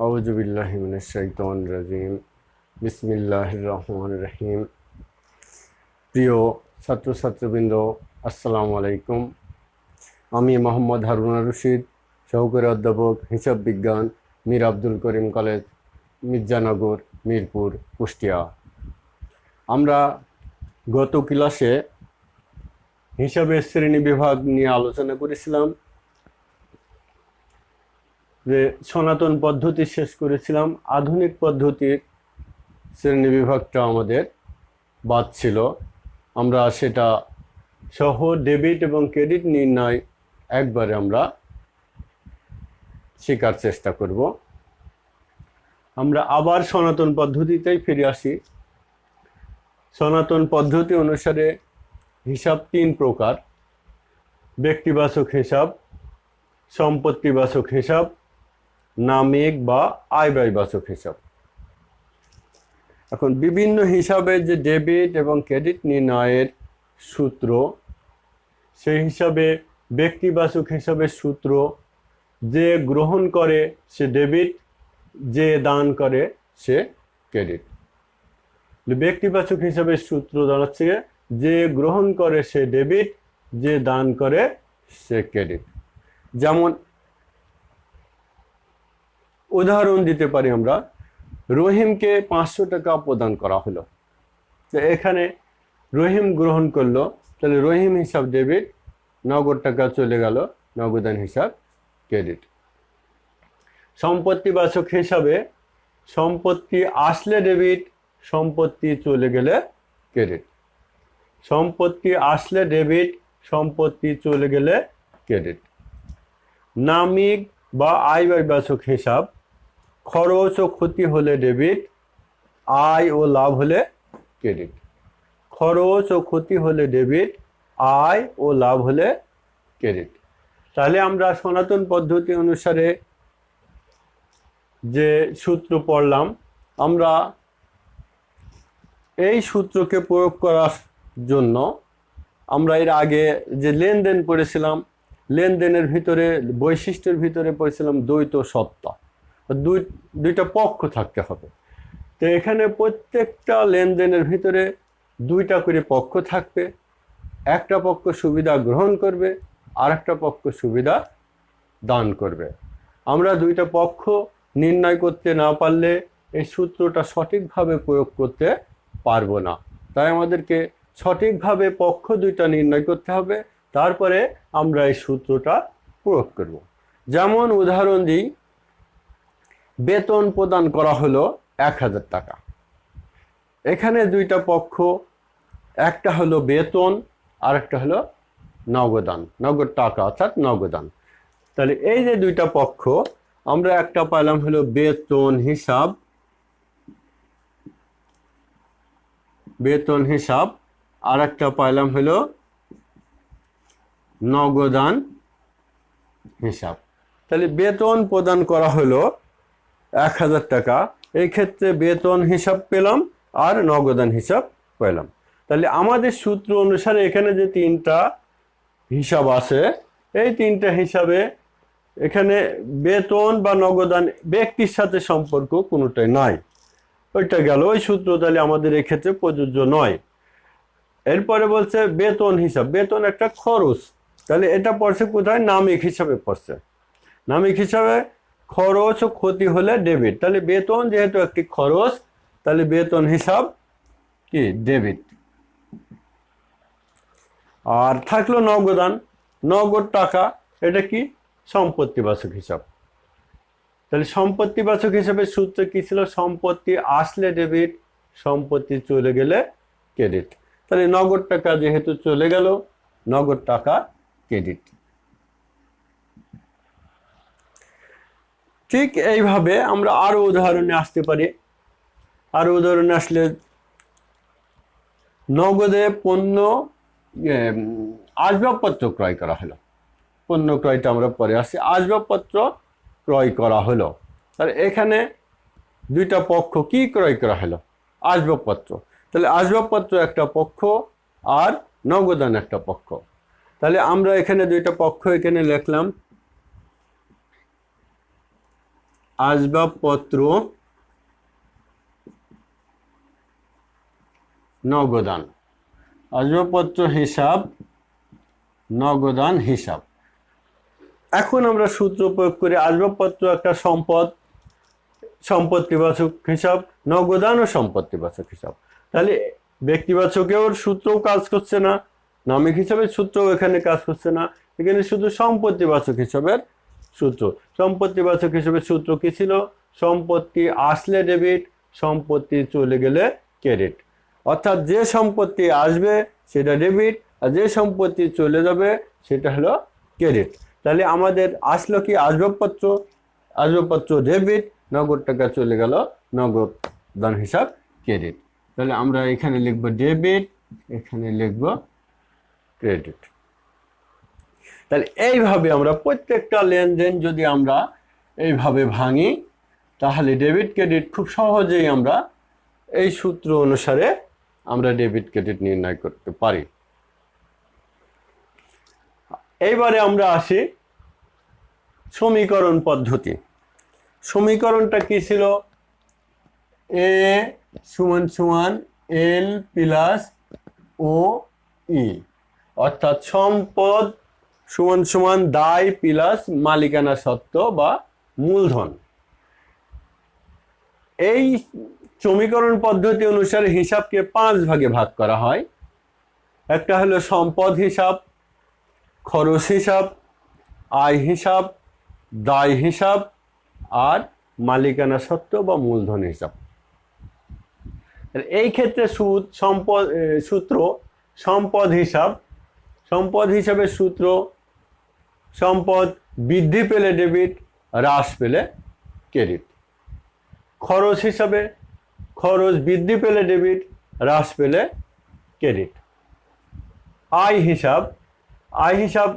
আউযু বিল্লাহি মিনাশ শাইতানির রাজিম। বিসমিল্লাহির রহমানির রহিম। প্রিয় ছাত্রছাত্রীবৃন্দ, আসসালামু আলাইকুম। আমি মোহাম্মদ হারুন রশিদ, সহকারী অধ্যাপক হিসাব বিজ্ঞান, মীর আব্দুল করিম কলেজ, মির্জানগর, মিরপুর, কুষ্টিয়া। আমরা গত ক্লাসে হিসাবের শ্রেণী বিভাগ নিয়ে আলোচনা করেছিলাম, যে সনাতন পদ্ধতি শেষ করেছিলাম। আধুনিক পদ্ধতির শ্রেণী বিভাগটা আমাদের বাদ ছিল। আমরা সেটা সহ ডেবিট এবং ক্রেডিট নির্ণয় একবারে আমরা শেখার চেষ্টা করব। আমরা আবার সনাতন পদ্ধতিতেই ফিরে আসি। সনাতন পদ্ধতি অনুসারে হিসাব তিন প্রকার: ব্যক্তিবাচক হিসাব, সম্পত্তিবাচক হিসাব, নামিক বা আয় ব্যয়বাচক হিসাব। এখন বিভিন্ন হিসাবে যে ডেবিট এবং ক্রেডিট নির্ণয়ের সূত্র, সেই হিসাবে ব্যক্তিবাচক হিসাবের সূত্র, যে গ্রহণ করে সে ডেবিট, যে দান করে সে ক্রেডিট। ব্যক্তিবাচক হিসাবের সূত্র দাঁড়াচ্ছে যে গ্রহণ করে সে ডেবিট, যে দান করে সে ক্রেডিট। যেমন উদাহরণ দিতে পারি আমরা, রহিমকে 500 টাকা প্রদান করা হলো। তো এখানে রহিম গ্রহণ করলো, তাহলে রহিম হিসাব ডেবিট, নগদ টাকা চলে গেল, নগদান হিসাব ক্রেডিট। সম্পত্তিবাচক হিসাবে সম্পত্তি আসলে ডেবিট, সম্পত্তি চলে গেলে ক্রেডিট। সম্পত্তি আসলে ডেবিট, সম্পত্তি চলে গেলে ক্রেডিট। নামিক বা আয় ব্যয়বাচক হিসাব, খরচ ও ক্ষতি হলে ডেবিট, আয় ও লাভ হলে ক্রেডিট। খরচ ও ক্ষতি হলে ডেবিট, আয় ও লাভ হলে ক্রেডিট। তাহলে আমরা সনাতন পদ্ধতি অনুসারে যে সূত্র পড়লাম, আমরা এই সূত্রকে প্রয়োগ করার জন্য আমরা এর আগে যে লেনদেন পড়েছিলাম, লেনদেনের ভিতরে বৈশিষ্ট্যের ভিতরে পড়েছিলাম দ্বৈত সত্তা, দুইটা পক্ষ থাকতে হবে। তো এখানে প্রত্যেকটা লেনদেনের ভিতরে দুইটা করে পক্ষ থাকবে। একটা পক্ষ সুবিধা গ্রহণ করবে, আর একটা পক্ষ সুবিধা দান করবে। আমরা দুইটা পক্ষ নির্ণয় করতে না পারলে এই সূত্রটা সঠিকভাবে প্রয়োগ করতে পারবো না। তাই আমাদেরকে সঠিকভাবে পক্ষ দুইটা নির্ণয় করতে হবে, তারপরে আমরা এই সূত্রটা প্রয়োগ করব। যেমন উদাহরণ দিই, বেতন প্রদান করা হলো 1000 টাকা। এখানে দুইটা পক্ষ, একটা হলো বেতন আর একটা হলো নগদান, নগদ টাকা অর্থাৎ নগদান। তাহলে এই যে দুইটা পক্ষ, আমরা একটা পাইলাম হলো বেতন হিসাব, বেতন হিসাব, আর একটা পাইলাম হলো নগদান হিসাব। তাহলে বেতন প্রদান করা হলো 1000 টাকা, এই ক্ষেত্রে বেতন হিসাব পেলাম আর নগদান হিসাব পেলাম। তাহলে আমাদের সূত্র অনুসারে এখানে যে তিনটা হিসাব আছে, এই তিনটা হিসাবে এখানে বেতন বা নগদান ব্যক্তির সাথে সম্পর্ক কোনোটাই নাই, ওইটা গেল ওই সূত্র, তাহলে আমাদের এক্ষেত্রে প্রযোজ্য নয়। এরপরে বলছে বেতন হিসাব, বেতন একটা খরচ, তাহলে এটা পড়ছে কোথায়? নামিক হিসাবে পড়ছে। নামিক হিসাবে খরচ ও ক্ষতি হলে ডেবিট, তাহলে বেতন যেহেতু একটি খরচ, তাহলে বেতন হিসাব কি? ডেবিট। আর থাকলো নগদান, নগদ টাকা, এটা কি? সম্পত্তিবাচক হিসাব। তাহলে সম্পত্তিবাচক হিসাবে সূত্র কি ছিল? সম্পত্তি আসলে ডেবিট, সম্পত্তি চলে গেলে ক্রেডিট। তাহলে নগদ টাকা যেহেতু চলে গেল, নগদ টাকা ক্রেডিট। ঠিক এইভাবে আমরা আরো উদাহরণে আসতে পারি। আরো উদাহরণে আসলে, নগদে পণ্য আসবাবপত্র ক্রয় করা হলো। পণ্য ক্রয়টা আমরা পরে আসি। আসবাবপত্র ক্রয় করা হলো, তাহলে এখানে দুইটা পক্ষ, কি ক্রয় করা হলো? আসবাবপত্র। তাহলে আসবাবপত্র একটা পক্ষ আর নগদান একটা পক্ষ। তাহলে আমরা এখানে দুইটা পক্ষ এখানে লিখলাম, আসবাবপত্র নগদান, আসবাবপত্র হিসাব নগদান হিসাব। এখন আমরা সূত্র প্রয়োগ করি, আসবাবপত্র একটা সম্পদ, সম্পত্তিবাচক হিসাব, নগদানও সম্পত্তিবাচক হিসাব। তাহলে ব্যক্তিবাচকেও সূত্রও কাজ করছে না, নামিক হিসাবের সূত্রও এখানে কাজ করছে না, এখানে শুধু সম্পত্তিবাচক হিসাবের সূত্র। সম্পত্তিবাচক হিসাবের সূত্র কি ছিল? সম্পত্তি আসলে ডেবিট, সম্পত্তি চলে গেলে ক্রেডিট। অর্থাৎ যে সম্পত্তি আসবে সেটা ডেবিট, আর যে সম্পত্তি চলে যাবে সেটা হলো ক্রেডিট। তাহলে আমাদের আসলো কি? আসবাবপত্র, আসবাবপত্র ডেবিট, নগদ টাকা চলে গেল নগদ দান হিসাব ক্রেডিট। তাহলে আমরা এখানে লিখব ডেবিট, এখানে লিখব ক্রেডিট। তাহলে এইভাবে আমরা প্রত্যেকটা লেনদেন যদি আমরা এইভাবে ভাঙি, তাহলে ডেবিট ক্রেডিট খুব সহজেই আমরা এই সূত্র অনুসারে আমরা ডেবিট ক্রেডিট নির্ণয় করতে পারি। এইবারে আমরা আসি সমীকরণ পদ্ধতি। সমীকরণটা কি ছিল? এ সমান সমান এল প্লাস ও ই, অর্থাৎ সম্পদ সমান সমান দায় প্লাস মালিকানা সত্ত্ব বা মূলধন। এই সমীকরণ পদ্ধতি অনুসারে হিসাবকে 5 ভাগে ভাগ করা হয়। একটা হলো সম্পদ হিসাব, খরচ হিসাব, আয় হিসাব, দায় হিসাব, আর মালিকানা সত্ত্ব বা মূলধন হিসাব। এই ক্ষেত্রে সূত্র সম্পদ হিসাব, সম্পদ হিসাবের সূত্র সম্পদ বৃদ্ধি পেলে ডেবিট, হ্রাস পেলে ক্রেডিট। খরচ হিসাবে খরচ বৃদ্ধি পেলে ডেবিট, হ্রাস পেলে ক্রেডিট। আয় হিসাব, আয় হিসাব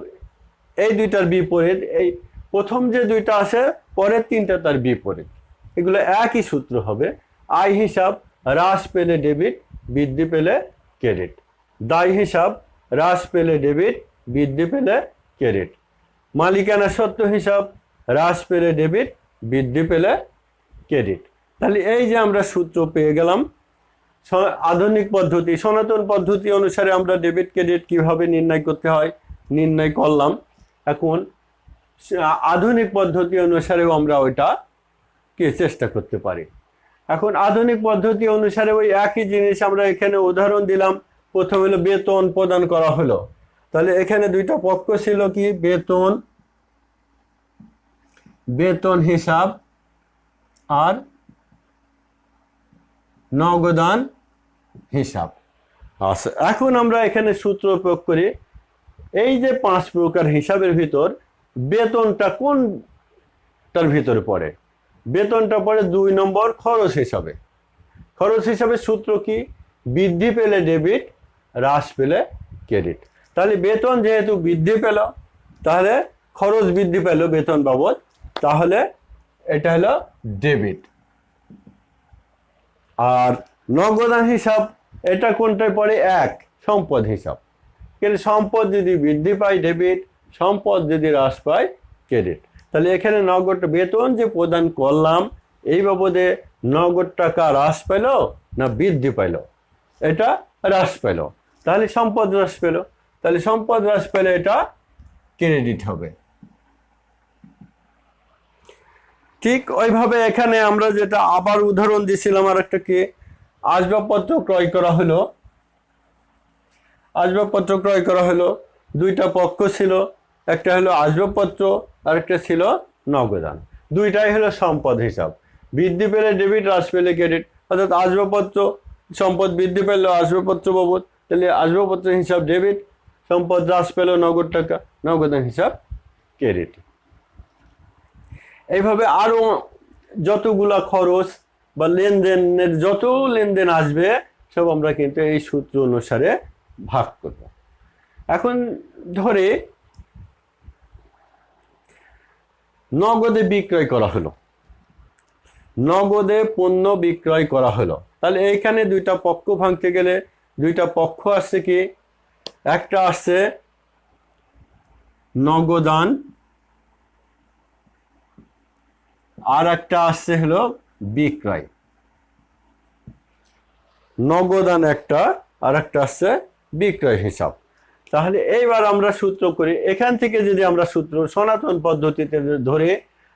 এই দুইটার বিপরীত, এই প্রথম যে দুইটা আছে পরের তিনটা তার বিপরীত, এগুলো একই সূত্র হবে। আয় হিসাব হ্রাস পেলে ডেবিট, বৃদ্ধি পেলে ক্রেডিট। দায় হিসাব হ্রাস পেলে ডেবিট, বৃদ্ধি পেলে ক্রেডিট। মালিকানা সত্ত্ব হিসাব হ্রাস পেলে ডেবিট, বৃদ্ধি পেলে ক্রেডিট। তাহলে এই যে আমরা সূত্র পেয়ে গেলাম। আধুনিক পদ্ধতি, সনাতন পদ্ধতি অনুসারে আমরা ডেবিট ক্রেডিট কিভাবে নির্ণয় করতে হয় নির্ণয় করলাম। এখন আধুনিক পদ্ধতি অনুসারেও আমরা ওইটা কি চেষ্টা করতে পারি। এখন আধুনিক পদ্ধতি অনুসারে ওই একই জিনিস আমরা এখানে উদাহরণ দিলাম। প্রথম হলো বেতন প্রদান করা হলো, তাহলে এখানে দুইটা পক্ষ ছিল কি? বেতন, বেতন হিসাব আর নগদান হিসাব। আচ্ছা, এখন আমরা এখানে সূত্র প্রয়োগ করি। এই যে 5 প্রকার হিসাবের ভিতর বেতনটা কোনটার ভিতরে পড়ে? বেতনটা পড়ে 2 নম্বর খরচ হিসাবে। খরচ হিসাবে সূত্র কি? বৃদ্ধি পেলে ডেবিট, হ্রাস পেলে ক্রেডিট। তাহলে বেতন যেহেতু বৃদ্ধি পেল, তাহলে খরচ বৃদ্ধি পেল বেতন বাবদ, তাহলে এটা হলো ডেবিট। আর নগদান হিসাব এটা কোনটায় পড়ে? 1 সম্পদ হিসাব। কিন্তু সম্পদ যদি বৃদ্ধি পায় ডেবিট, সম্পদ যদি হ্রাস পায় ক্রেডিট। তাহলে এখানে নগদ বেতন যে প্রদান করলাম এই বাবদে নগদ টাকা হ্রাস পেল না বৃদ্ধি পাইল? এটা হ্রাস পেল, তাহলে সম্পদ হ্রাস পেল, তাহলে সম্পদ হ্রাস পেলে এটা ক্রেডিট হবে। ঠিক ওইভাবে এখানে আমরা যেটা আবার উদাহরণ দিয়েছিলাম আর একটা কি, আসবাবপত্র ক্রয় করা হলো। আসবাবপত্র ক্রয় করা হলো, দুইটা পক্ষ ছিল, একটা হলো আসবাবপত্র আর একটা ছিল নগদান। দুইটাই হলো সম্পদ হিসাব। বৃদ্ধি পেলে ডেবিট, হ্রাস পেলে ক্রেডিট। অর্থাৎ আসবাবপত্র সম্পদ বৃদ্ধি পেল আসবাবপত্র বাবদ, তাহলে আসবাবপত্র হিসাব ডেবিট, সম্পদ হ্রাস পেল নগদ টাকা, নগদান হিসাব ক্রেডিট। এইভাবে আরো যতগুলা খরচ বা লেনদেনের যত লেনদেন আসবে সব আমরা কিন্তু এই সূত্র অনুসারে ভাগ করব। এখন ধরে নগদে বিক্রয় করা হলো, নগদে পণ্য বিক্রয় করা হলো, তাহলে এইখানে দুইটা পক্ষ ভাঙতে গেলে দুইটা পক্ষ আসছে কি? একটা আসছে নগদান আর একটা আসছে হলো বিক্রয়, নগদান একটা, আর একটা আসছে বিক্রয় হিসাব। তাহলে এইবার আমরা সূত্র করি, এখান থেকে যদি আমরা সূত্র সনাতন পদ্ধতিতে ধরে,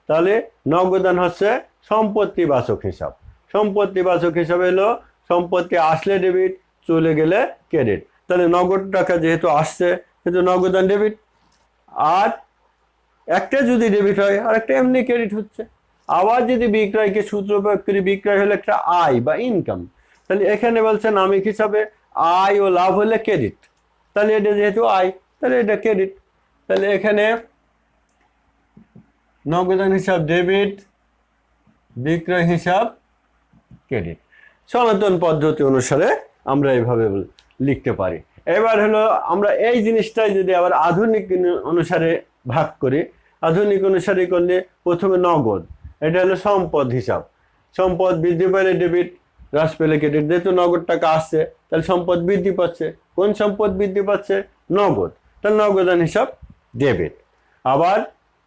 তাহলে নগদান হচ্ছে সম্পত্তিবাচক হিসাব। সম্পত্তিবাচক হিসাব হলো সম্পত্তি আসলে ডেবিট, চলে গেলে ক্রেডিট। তাহলে নগদ টাকা যেহেতু আসছে সেহেতু নগদান ডেবিট, আর একটা যদি ডেবিট হয় আর একটা এমনি ক্রেডিট হচ্ছে। আবার যদি বিক্রয়কে সূত্র প্রয়োগ করি, বিক্রয় হলো একটা আয় বা ইনকাম, তাহলে এখানে বলছে নামিক হিসাবে আয় ও লাভ হলে ক্রেডিট, তাহলে এটা যেহেতু আয় তাহলে এটা ক্রেডিট। তাহলে এখানে নগদান হিসাব ডেবিট, বিক্রয় হিসাব ক্রেডিট। সনাতন পদ্ধতি অনুসারে আমরা এইভাবে লিখতে পারি। এবার হলো আমরা এই জিনিসটাই যদি আবার আধুনিক অনুসারে ভাগ করি, আধুনিক অনুসারে করলে প্রথমে নগদ, এটা হলো সম্পদ হিসাব। সম্পদ বৃদ্ধি পেলে ডেবিট, হ্রাস পেলে ক্রেডিট। যেহেতু নগদ টাকা আসছে তাহলে সম্পদ বৃদ্ধি পাচ্ছে। কোন সম্পদ বৃদ্ধি পাচ্ছে? নগদ, তাহলে নগদান হিসাব ডেবিট। আবার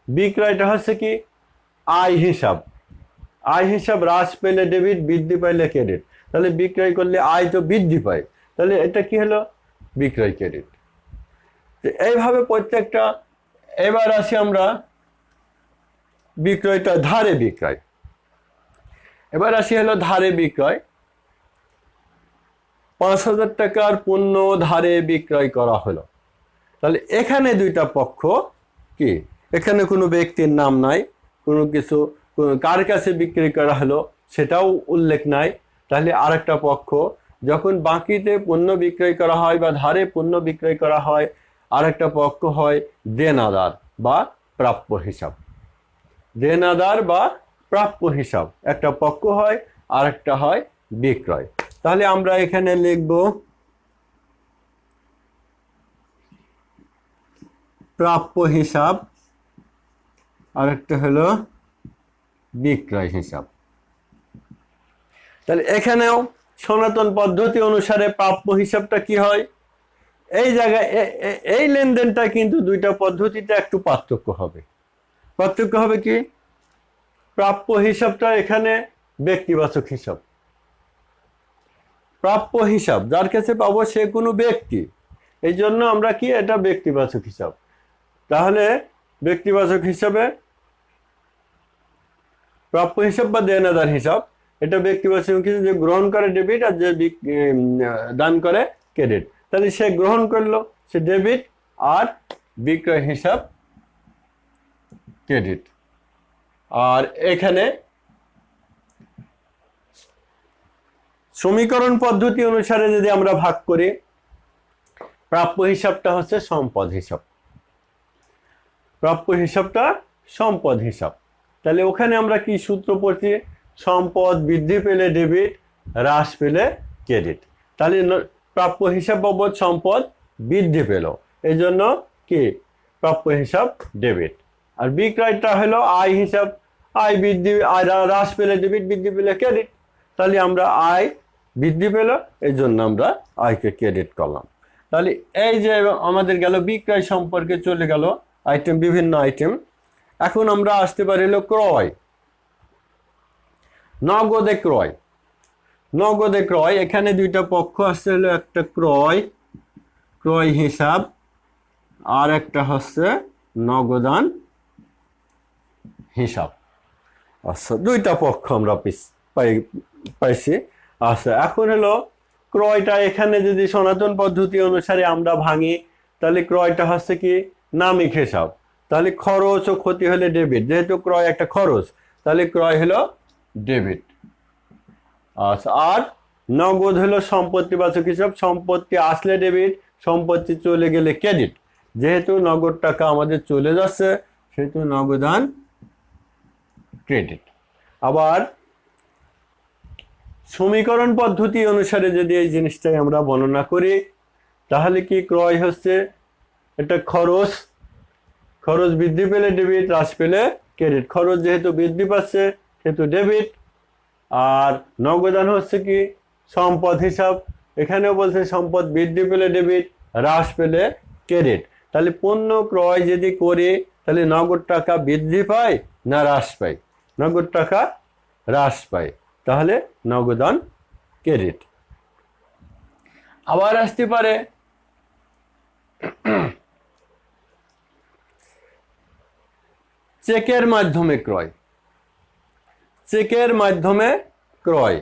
বিক্রয়টা হচ্ছে কি আয় হিসাব। আয় হিসাব হ্রাস পেলে ডেবিট, বৃদ্ধি পাইলে ক্রেডিট। তাহলে বিক্রয় করলে আয় তো বৃদ্ধি পায়, তাহলে এটা কি হলো? বিক্রয় ক্রেডিট। তো এইভাবে প্রত্যেকটা। এবার আসি আমরা বিক্রয়টা ধারে বিক্রয়। এবার আসি হলো ধারে বিক্রয়। 5,000 টাকার পণ্য ধারে বিক্রয় করা হলো। তাহলে এখানে দুইটা পক্ষ কি, এখানে কোনো ব্যক্তির নাম নাই, কোনো কিছু কার কাছে বিক্রি করা হলো সেটাও উল্লেখ নাই। তাহলে আরেকটা পক্ষ, যখন বাকিতে পণ্য বিক্রয় করা হয় বা ধারে পণ্য বিক্রয় করা হয়, আরেকটা পক্ষ হয় দেনাদার বা প্রাপ্য হিসাব। দেনাদার বা প্রাপ্য হিসাব একটা পক্ষ হয়, আরেকটা হয় বিক্রয়। তাহলে আমরা এখানে লিখব প্রাপ্য হিসাব, আরেকটা হলো বিক্রয় হিসাব। তাহলে এখানেও সনাতন পদ্ধতি অনুসারে প্রাপ্য হিসাবটা কি হয়? এই জায়গায় এই লেনদেনটা কিন্তু দুইটা পদ্ধতিতে একটু পার্থক্য হবে। পার্থক্য হবে কি? প্রাপ্য হিসাবটা এখানে ব্যক্তিবাচক হিসাব। প্রাপ্য হিসাব যার কাছে পাবো সে কোনো ব্যক্তি, এই জন্য আমরা কি এটা ব্যক্তিবাচক হিসাব। তাহলে ব্যক্তিবাচক হিসাবে প্রাপ্য হিসাব বা দেনাদার হিসাব, এটা ব্যক্তিবাচক হিসাবে যে গ্রহণ করে ডেবিট আর যে দান করে ক্রেডিট। তাহলে সে গ্রহণ করলো, সে ডেবিট, আর বিক্রয় হিসাব ক্রেডিট। আর এখানে সমীকরণ পদ্ধতি অনুসারে যদি আমরা ভাগ করি, প্রাপ্য হিসাবটা হচ্ছে সম্পদ হিসাব। প্রাপ্য হিসাবটা সম্পদ হিসাব। তাহলে ওখানে আমরা কি সূত্র পড়ছি? সম্পদ বৃদ্ধি পেলে ডেবিট, হ্রাস পেলে ক্রেডিট। তাহলে প্রাপ্য হিসাব বাবদ সম্পদ বৃদ্ধি পেল, এই জন্য কি প্রাপ্য হিসাব ডেবিট। আর বিক্রয়টা হলো আয় হিসাব, আয় বৃদ্ধি, আয় হ্রাস পেলে ডেবিট, বৃদ্ধি পেলে ক্রেডিট। তাহলে আমরা আয় বৃদ্ধি পেল, এই জন্য আমরা আয়কে ক্রেডিট করলাম। তাহলে এই যে আমাদের গেল বিক্রয় সম্পর্কে চলে গেল আইটেম, বিভিন্ন আইটেম। এখন আমরা আসতে পারি হলো ক্রয়, নগদে ক্রয়। নগদে ক্রয়, এখানে দুইটা পক্ষ আসছে হলো একটা ক্রয়, ক্রয় হিসাব, আর একটা হচ্ছে নগদান হিসাব। আচ্ছা, দুইটা পক্ষ আমরা পাইছি। আচ্ছা, এখন হলো ক্রয়টা, এখানে যদি সনাতন পদ্ধতি অনুসারে আমরা ভাঙি, তাহলে ক্রয়টা হচ্ছে কি নামিক হিসাব। তাহলে খরচ ও ক্ষতি হলে ডেবিট, যেহেতু ক্রয় একটা খরচ, তাহলে ক্রয় হলো ডেবিট। আচ্ছা, আর নগদ হলো সম্পত্তিবাচক হিসাব। সম্পত্তি আসলে ডেবিট, সম্পত্তি চলে গেলে ক্রেডিট। যেহেতু নগদ টাকা আমাদের চলে যাচ্ছে সেহেতু নগদান ক্রেডিট। আবার সমীকরণ পদ্ধতি অনুসারে যদি এই জিনিসটাই আমরা বর্ণনা করি, তাহলে কি ক্রয় হচ্ছে এটা খরচ, খরচ বৃদ্ধি পেলে ডেবিট, হ্রাস পেলে ক্রেডিট। খরচ যেহেতু বৃদ্ধি পাচ্ছে সেহেতু ডেবিট। আর নগদান হচ্ছে কি সম্পদ হিসাব, এখানেও বলছে সম্পদ বৃদ্ধি পেলে ডেবিট, হ্রাস পেলে ক্রেডিট। তাহলে পণ্য ক্রয় যদি করি তাহলে নগদ টাকা বৃদ্ধি পায় না হ্রাস পায়? নগদ টাকা হ্রাস পায়, তাহলে নগদান ক্রেডিট। আবার আসতে পারে চেকের মাধ্যমে ক্রয়। চেকের মাধ্যমে ক্রয়,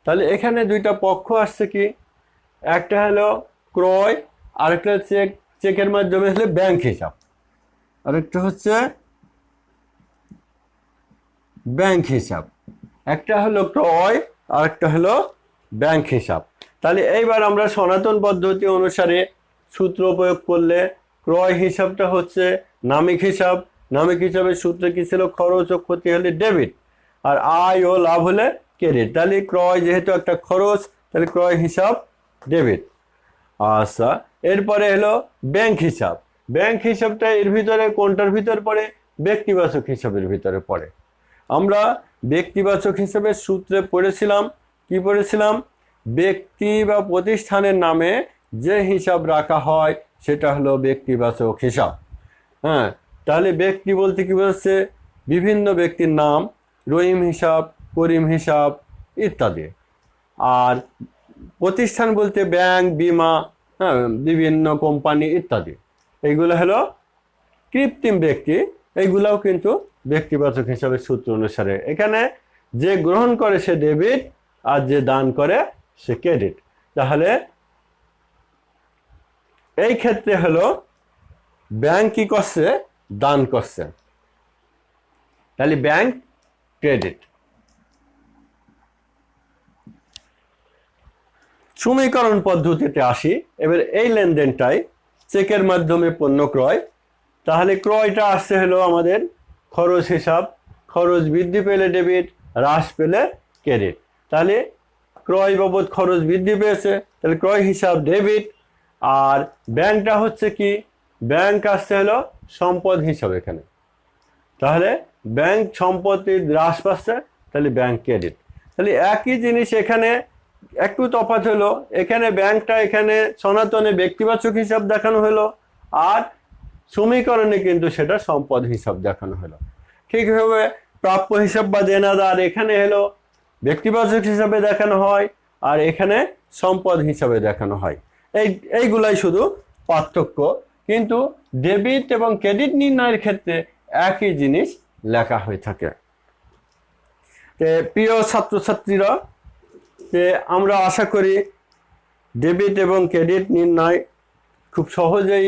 তাহলে এখানে দুইটা পক্ষ আসছে কি, একটা হলো ক্রয়, আরেকটা চেক। চেকের মাধ্যমে হলে ব্যাংক হিসাব, আরেকটা হচ্ছে ব্যাংক হিসাব। একটা হলো ক্রয়, আরেকটা হলো ব্যাংক হিসাব। তাহলে এইবার আমরা সনাতন পদ্ধতি অনুসারে সূত্র প্রয়োগ করলে ক্রয় হিসাবটা হচ্ছে নামিক হিসাব। নামিক হিসাবের সূত্র কি ছিল, খরচ ও ক্ষতি হলে ডেবিট, আর আয় ও লাভ হলে ক্রেডিট। তাহলে ক্রয় যেহেতু একটা খরচ, তাহলে ক্রয় হিসাব ডেবিট। আচ্ছা, এরপরে হলো ব্যাংক হিসাব। ব্যাংক হিসাবটা এর ভিতরে কোনটার ভিতর পড়ে, ব্যক্তিবাচক হিসাবের ভিতরে পড়ে। আমরা ব্যক্তিবাচক হিসাবের সূত্রে পড়েছিলাম, কি পড়েছিলাম, ব্যক্তি বা প্রতিষ্ঠানের নামে যে হিসাব রাখা হয় সেটা হলো ব্যক্তিবাচক হিসাব। হ্যাঁ, তাহলে ব্যক্তি বলতে কি বলছে, বিভিন্ন ব্যক্তির নাম, রহিম হিসাব, করিম হিসাব ইত্যাদি। আর প্রতিষ্ঠান বলতে ব্যাংক, বিমা, হ্যাঁ, বিভিন্ন কোম্পানি ইত্যাদি। এইগুলো হলো কৃত্রিম ব্যক্তি, এইগুলাও কিন্তু ব্যক্তিবাচক হিসাবে সূত্র অনুসারে। এখানে যে গ্রহণ করে সে ডেবিট, আর যে দান করে সে ক্রেডিট। তাহলে এই ক্ষেত্রে হলো ব্যাংক কি করছে, দান করছে, তাহলে ব্যাংক ক্রেডিট। সমীকরণ পদ্ধতিতে আসি। এবার এই লেনদেনটাই চেকের মাধ্যমে পণ্য ক্রয়। তাহলে ক্রয়টা আসছে হলো আমাদের খরচ হিসাব। খরচ বৃদ্ধি পেলে ডেবিট, হ্রাস পেলে ক্রেডিট। তাহলে ক্রয় বাবদ খরচ বৃদ্ধি পেয়েছে, তাহলে ক্রয় হিসাব ডেবিট। আর ব্যাংকটা হচ্ছে কি, ব্যাংক আসছে হলো সম্পদ হিসাব এখানে। তাহলে ব্যাংক সম্পত্তি হ্রাস পাচ্ছে, তাহলে ব্যাংক ক্রেডিট। তাহলে একই জিনিস এখানে একটু তফাৎ হলো, এখানে ব্যাংকটা এখানে সনাতনে ব্যক্তিবাচক হিসাব দেখানো হলো, আর সমীকরণে কিন্তু সেটা সম্পদ হিসাব দেখানো হলো। ঠিকভাবে প্রাপ্য হিসাব বা দেনাদার এখানে হলো ব্যক্তিবাচক হিসাবে দেখানো হয়, আর এখানে সম্পদ হিসাবে দেখানো হয়। এইগুলাই শুধু পার্থক্য, কিন্তু ডেবিট এবং ক্রেডিট নির্ণয়ের ক্ষেত্রে একই জিনিস লেখা হয়ে থাকে। প্রিয় ছাত্রছাত্রীরা, আমরা আশা করি ডেবিট এবং ক্রেডিট নির্ণয় খুব সহজেই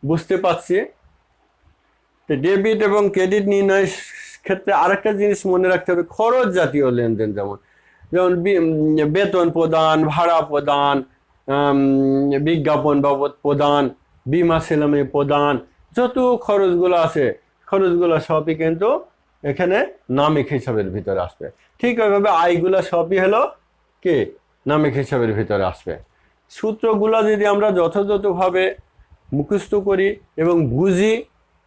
বুঝতে পারছি। ডেবিট এবং ক্রেডিট নির্ণয়ের ক্ষেত্রে আরেকটা জিনিস মনে রাখতে হবে, খরচ জাতীয় লেনদেন, যেমন বেতন প্রদান, ভাড়া প্রদান, বিজ্ঞাপন বাবদ প্রদান, বিমা সেলামি প্রদান, যত খরচগুলো আছে খরচগুলো সবই কিন্তু এখানে নামিক হিসাবের ভিতরে আসবে। ঠিক ওইভাবে আয়গুলো সবই হলো কি, নামিক হিসাবের ভিতরে আসবে। সূত্রগুলো যদি আমরা যথাযথভাবে মুখস্থ করি এবং বুঝি,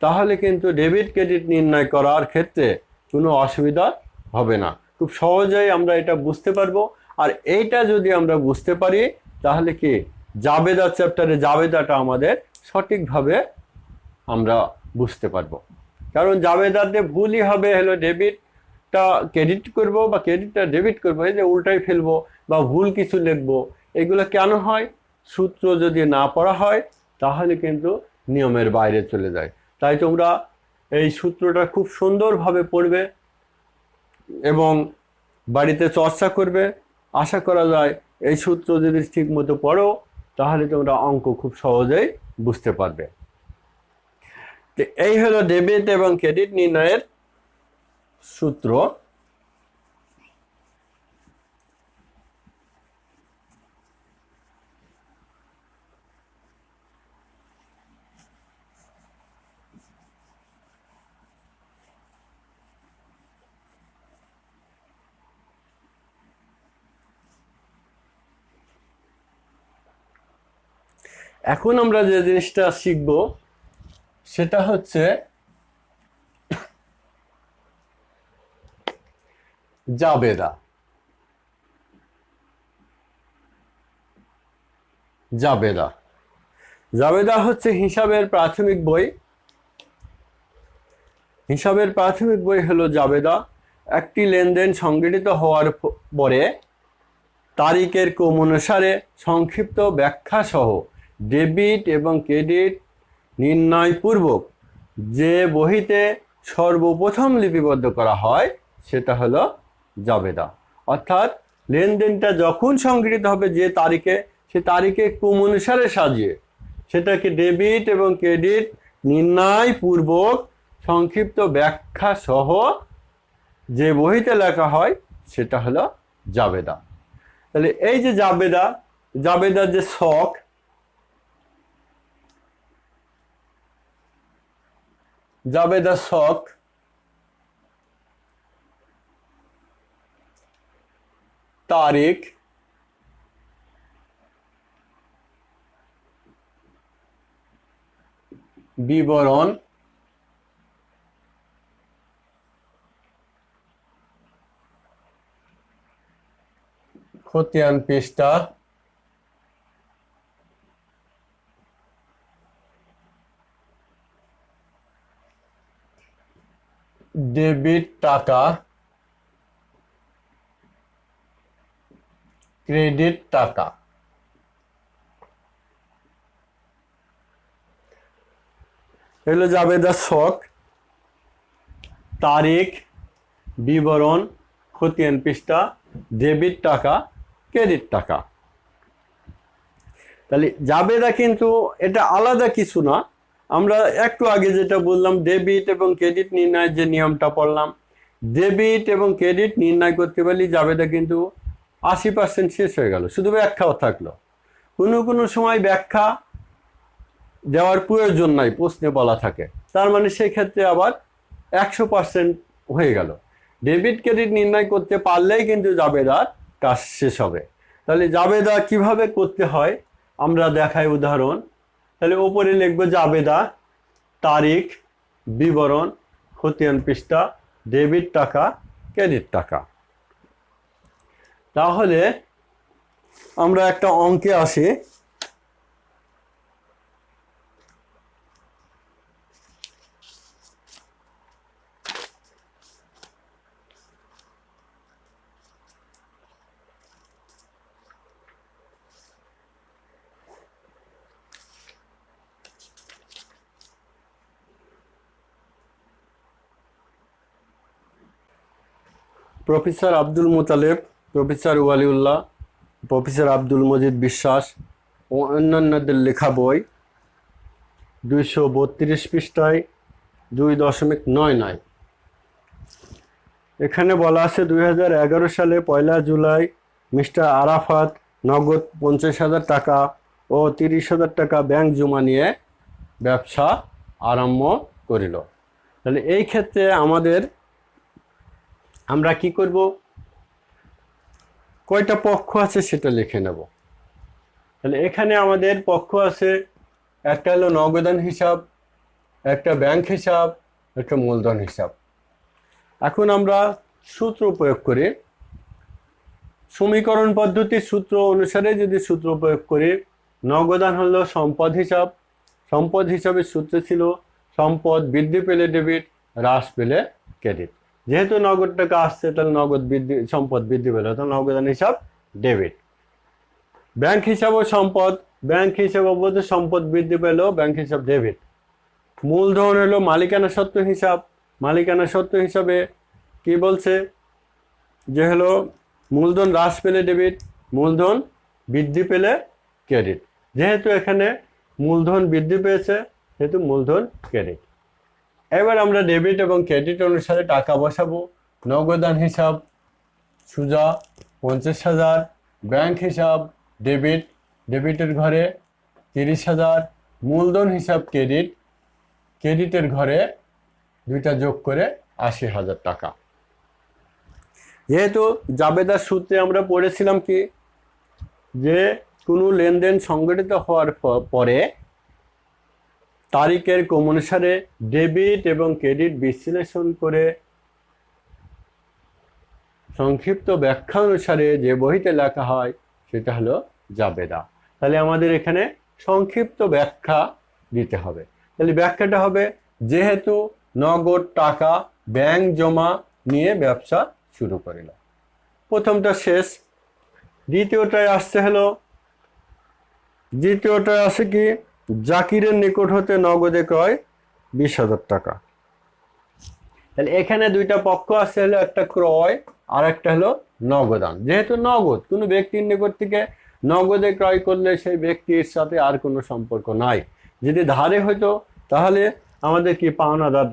তাহলে কিন্তু ডেবিট ক্রেডিট নির্ণয় করার ক্ষেত্রে কোনো অসুবিধা হবে না। খুব সহজেই আমরা এটা বুঝতে পারবো। আর এইটা যদি আমরা বুঝতে পারি, তাহলে কি জাবেদা চ্যাপ্টারে জাবেদাটা আমাদের সঠিকভাবে আমরা বুঝতে পারবো। কারণ জাবেদাতে ভুলই হবে হলো ডেবিটটা ক্রেডিট করব বা ক্রেডিটটা ডেবিট করবো, এই যে উল্টাই ফেলবো বা ভুল কিছু লিখবো। এগুলো কেন হয়, সূত্র যদি না পড়া হয় তাহলে কিন্তু নিয়মের বাইরে চলে যায়। তাই তোমরা এই সূত্রটা খুব সুন্দরভাবে পড়বে এবং বাড়িতে চর্চা করবে। আশা করা যায় এই সূত্র যদি ঠিক মতো পড়ো, তাহলে তোমরা অঙ্ক খুব সহজেই বুঝতে পারবে। তো এই হলো ডেবিট এবং ক্রেডিট নির্ণয়ের সূত্র। এখন আমরা যে জিনিসটা শিখব সেটা হচ্ছে জাবেদা। জাবেদা জাবেদা হচ্ছে হিসাবের প্রাথমিক বই। হিসাবের প্রাথমিক বই হলো জাবেদা। একটি লেনদেন সংগঠিত হওয়ার পরে তারিখের ক্রম অনুসারে সংক্ষিপ্ত ব্যাখ্যা সহ ডেবিট এবং ক্রেডিট নির্ণয়পূর্বক যে বহিতে সর্বপ্রথম লিপিবদ্ধ করা হয় সেটা হলো জাবেদা। অর্থাৎ লেনদেনটা যখন সংগঠিত হবে যে তারিখে, সে তারিখে ক্রম অনুসারে সাজিয়ে সেটাকে ডেবিট এবং ক্রেডিট নির্ণয়পূর্বক সংক্ষিপ্ত ব্যাখ্যা সহ যে বহিতে লেখা হয় সেটা হলো জাবেদা। তাহলে এই যে জাবেদা, জাবেদার যে ছক, জাবেদার ছক তারিখ, বিবরণ, খতিয়ান পৃষ্ঠা, ডেবিট টাকা, ক্রেডিট টাকা। এগুলো জাবেদার ছক, তারিখ, বিবরণ, খতিয়ান পৃষ্ঠা, ডেবিট টাকা, ক্রেডিট টাকা। তাহলে জাবেদা কিন্তু এটা আলাদা কিছু না। আমরা একটু আগে যেটা বললাম ডেবিট এবং ক্রেডিট নির্ণয়ের যে নিয়মটা পড়লাম, ডেবিট এবং ক্রেডিট নির্ণয় করতে পারলে জাবেদা কিন্তু 80% শেষ হয়ে গেল, শুধু ব্যাখ্যাও থাকলো। কোনো কোনো সময় ব্যাখ্যা দেওয়ার প্রয়োজন নাই, প্রশ্নে বলা থাকে, তার মানে সেই ক্ষেত্রে আবার 100% হয়ে গেল। ডেবিট ক্রেডিট নির্ণয় করতে পারলেই কিন্তু জাবেদার কাজ শেষ হবে। তাহলে জাবেদা কিভাবে করতে হয় আমরা দেখাই উদাহরণ। তাহলে ওপরে লিখবো জাবেদা, তারিখ, বিবরণ, খতিয়ান পৃষ্ঠা, ডেবিট টাকা, ক্রেডিট টাকা। তাহলে আমরা একটা অঙ্কে আসি। Professor Abdul Motaleb, professor Waliullah, professor Abdul Majid বিশ্বাস ও অন্যান্যদের লেখা বই 232 পৃষ্ঠায় 2.99। এখানে বলা আছে 2011 সালে 1 জুলাই মিস্টার আরাফাত নগদ 50,000 টাকা ও 30,000 টাকা ব্যাংক জমা নিয়ে ব্যবসা আরম্ভ করিল। তাহলে এই ক্ষেত্রে আমরা কি করব, কয়টা পক্ষ আছে সেটা লিখে নেব। তাহলে এখানে আমাদের পক্ষ আছে, একটা হলো নগদান হিসাব, একটা ব্যাংক হিসাব, একটা মূলধন হিসাব। এখন আমরা সূত্র প্রয়োগ করি, সমীকরণ পদ্ধতির সূত্র অনুসারে যদি সূত্র প্রয়োগ করি, নগদান হলো সম্পদ হিসাব। সম্পদ হিসাবের সূত্র ছিল সম্পদ বৃদ্ধি পেলে ডেবিট, হ্রাস পেলে ক্রেডিট। যেহেতু নগদ টাকা আসছে তাহলে সম্পদ বৃদ্ধি পেলে তাহলে নগদান হিসাব ডেবিট। ব্যাংক হিসাবও সম্পদ, ব্যাংক হিসাবে বলতে সম্পদ বৃদ্ধি পেলেও ব্যাংক হিসাব ডেবিট। মূলধন হলো মালিকানা সত্ত্ব হিসাব, মালিকানা সত্ত্ব হিসাবে কি বলছে যে হলো মূলধন হ্রাস পেলে ডেবিট, মূলধন বৃদ্ধি পেলে ক্রেডিট। যেহেতু এখানে মূলধন বৃদ্ধি পেয়েছে সেহেতু মূলধন ক্রেডিট। এবার আমরা ডেবিট এবং ক্রেডিট অনুসারে টাকা বসাবো। নগদান হিসাব সুজা 50,000, ব্যাংক হিসাব ডেবিট, ডেবিটের ঘরে 30,000, মূলধন হিসাব ক্রেডিট, ক্রেডিটের ঘরে দুইটা যোগ করে 80,000 টাকা। যেহেতু জাবেদার সূত্রে আমরা পড়েছিলাম কি যে কোনো লেনদেন সংগঠিত হওয়ার পরে তারিখের ক্রম অনুসারে ডেবিট এবং ক্রেডিট বিশ্লেষণ করে সংক্ষিপ্ত ব্যাখ্যা অনুসারে যে বইতে লেখা হয় সেটা হলো জাবেদা। তাহলে আমাদের এখানে সংক্ষিপ্ত ব্যাখ্যা দিতে হবে। তাহলে ব্যাখ্যাটা হবে যেহেতু নগদ টাকা ব্যাংক জমা নিয়ে ব্যবসা শুরু করিল। প্রথমটা শেষ। দ্বিতীয়টায় আসে কি, জাকিরের নিকট হতে নগদে ক্রয় 20,000 টাকা। তাহলে এখানে দুইটা পক্ষ আছে, হলো একটা ক্রয় আর একটা হলো নগদান। যেহেতু নগদ, কোনো ব্যক্তির নিকট থেকে নগদে ক্রয় করলে সেই ব্যক্তির সাথে আর কোনো সম্পর্ক নাই। যদি ধারে হতো তাহলে আমাদের কি পাওনাদার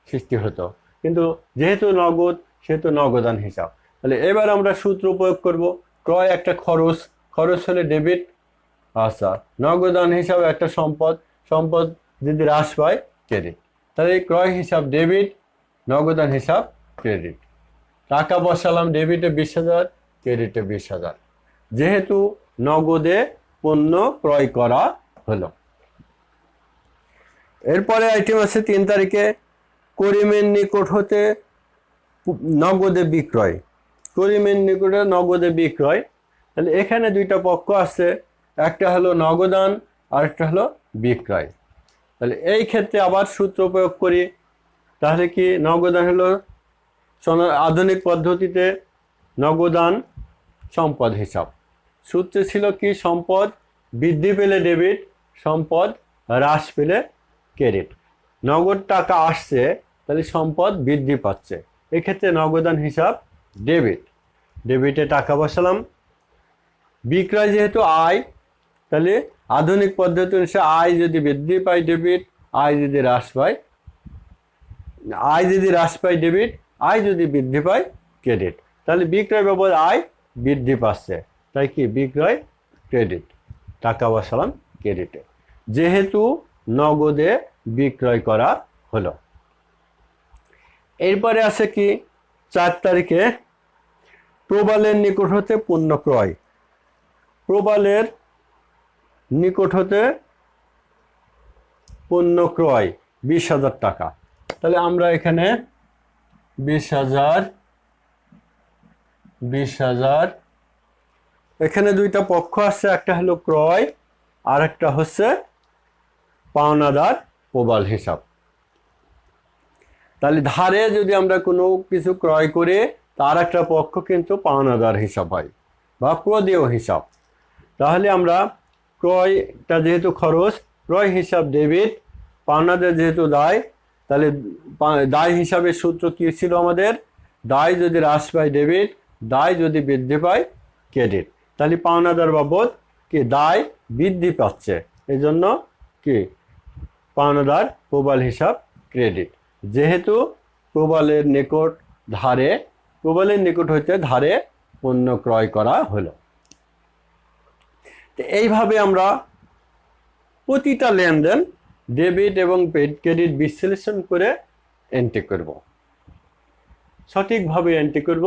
সৃষ্টি হতো, কিন্তু যেহেতু নগদ সেহেতু নগদান হিসাব। তাহলে এবার আমরা সূত্র প্রয়োগ করব। ক্রয় একটা খরচ, খরচ হলে ডেবিট। আচ্ছা, নগদান হিসাবে একটা সম্পদ, সম্পদ যদি হ্রাস পায় ক্রেডিট। তাহলে এই ক্রয় হিসাব ডেবিট, নগদান হিসাব ক্রেডিট। টাকা বসালাম ডেবিটে 20,000, ক্রেডিটে 20,000, যেহেতু নগদে পণ্য ক্রয় করা হলো। এরপরে আইটেম আছে 3 তারিখে, করিমের নিকট হতে নগদে বিক্রয়। করিমের নিকটে নগদে বিক্রয়। তাহলে এখানে দুইটা পক্ষ আছে, একটা হলো নগদান আর একটা হলো বিক্রয়। তাহলে এই ক্ষেত্রে আবার সূত্র প্রয়োগ করি। তাহলে কি, নগদান হলো আধুনিক পদ্ধতিতে নগদান সম্পদ হিসাব। সূত্রে ছিল কি, সম্পদ বৃদ্ধি পেলে ডেবিট, সম্পদ হ্রাস পেলে ক্রেডিট। নগদ টাকা আসছে, তাহলে সম্পদ বৃদ্ধি পাচ্ছে, এক্ষেত্রে নগদান হিসাব ডেবিট। ডেবিটে টাকা বসালাম। বিক্রয় যেহেতু আয়, তাহলে আধুনিক পদ্ধতি অনুসারে আয় যদি বৃদ্ধি পায় ডেবিট, আয় যদি হ্রাস পায় ডেবিট, আয় যদি বৃদ্ধি পায় ক্রেডিট। তাহলে বিক্রয় বাবদ আয় বৃদ্ধি পাচ্ছে, তাই কি বিক্রয় ক্রেডিট। টাকা বসালাম ক্রেডিটে, যেহেতু নগদে বিক্রয় করা হলো। এরপরে আছে কি, 4 তারিখে, প্রবালের নিকট হতে পণ্য ক্রয়। প্রবালের নিকট হতে পণ্য ক্রয় 20,000 টাকা। তাহলে আমরা এখানে 20,000, এখানে দুইটা পক্ষ আছে, একটা হলো ক্রয় আর একটা হচ্ছে পাওনাদার প্রবাল হিসাব। তাহলে ধারে যদি আমরা কোনো কিছু ক্রয় করে, তার একটা পক্ষ কিন্তু পাওনাদার হিসাব হয় বা প্রদেয় হিসাব। তাহলে আমরা ক্রয়টা যেহেতু খরচ, ক্রয় হিসাব ডেবিট, পাওনাদার যেহেতু দায়, তাহলে দায় হিসাবের সূত্র কি ছিল আমাদের, দায় যদি হ্রাস পায় ডেবিট, দায় যদি বৃদ্ধি পায় ক্রেডিট। তাহলে পাওনাদার বাবদ কি দায় বৃদ্ধি পাচ্ছে, এই জন্য কি পাওনাদার প্রবাল হিসাব ক্রেডিট। যেহেতু প্রবালের নিকট হইতে ধারে পণ্য ক্রয় করা হলো। এইভাবে আমরা প্রতিটা লেনদেন ডেবিট এবং ক্রেডিট বিশ্লেষণ করে এন্ট্রি করব, সঠিকভাবে এন্ট্রি করব,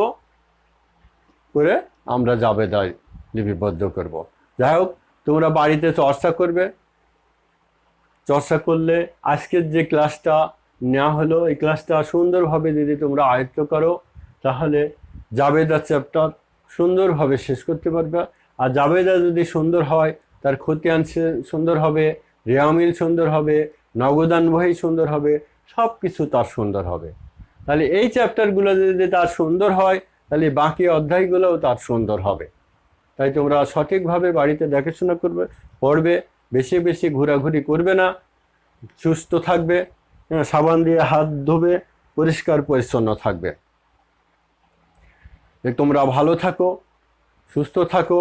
করে আমরা জাবেদায় লিপিবদ্ধ করব। যাই হোক, তোমরা বাড়িতে চর্চা করবে। চর্চা করলে আজকের যে ক্লাসটা নেওয়া হলো, এই ক্লাসটা সুন্দরভাবে যদি তোমরা আয়ত্ত করো, তাহলে জাবেদা চ্যাপ্টার সুন্দরভাবে শেষ করতে পারবে। আর জাবেদা যদি সুন্দর হয়, তার খতিয়ান সুন্দর হবে, রেওয়ামিল সুন্দর হবে, নগদান বহি সুন্দর হবে, সব কিছু তার সুন্দর হবে। তাহলে এই চ্যাপ্টারগুলো যদি তার সুন্দর হয়, তাহলে বাকি অধ্যায়গুলোও তার সুন্দর হবে। তাই তোমরা সঠিকভাবে বাড়িতে দেখাশোনা করবে, পড়বে, বেশি বেশি ঘোরাঘুরি করবে না, সুস্থ থাকবে, সাবান দিয়ে হাত ধোবে, পরিষ্কার পরিচ্ছন্ন থাকবে। তোমরা ভালো থাকো, সুস্থ থাকো,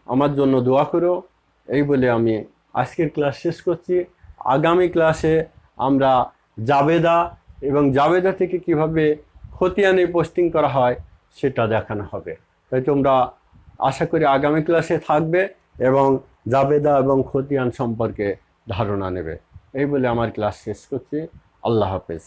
আমার জন্য দোয়া করো, এই বলে আমি আজকের ক্লাস শেষ করছি। আগামী ক্লাসে আমরা জাবেদা এবং জাবেদা থেকে কিভাবে খতিয়ানে পোস্টিং করা হয় সেটা দেখানো হবে। তাই তোমরা আশা করি আগামী ক্লাসে থাকবে এবং জাবেদা এবং খতিয়ান সম্পর্কে ধারণা নেবে। এই বলে আমার ক্লাস শেষ করছি। আল্লাহ হাফেজ।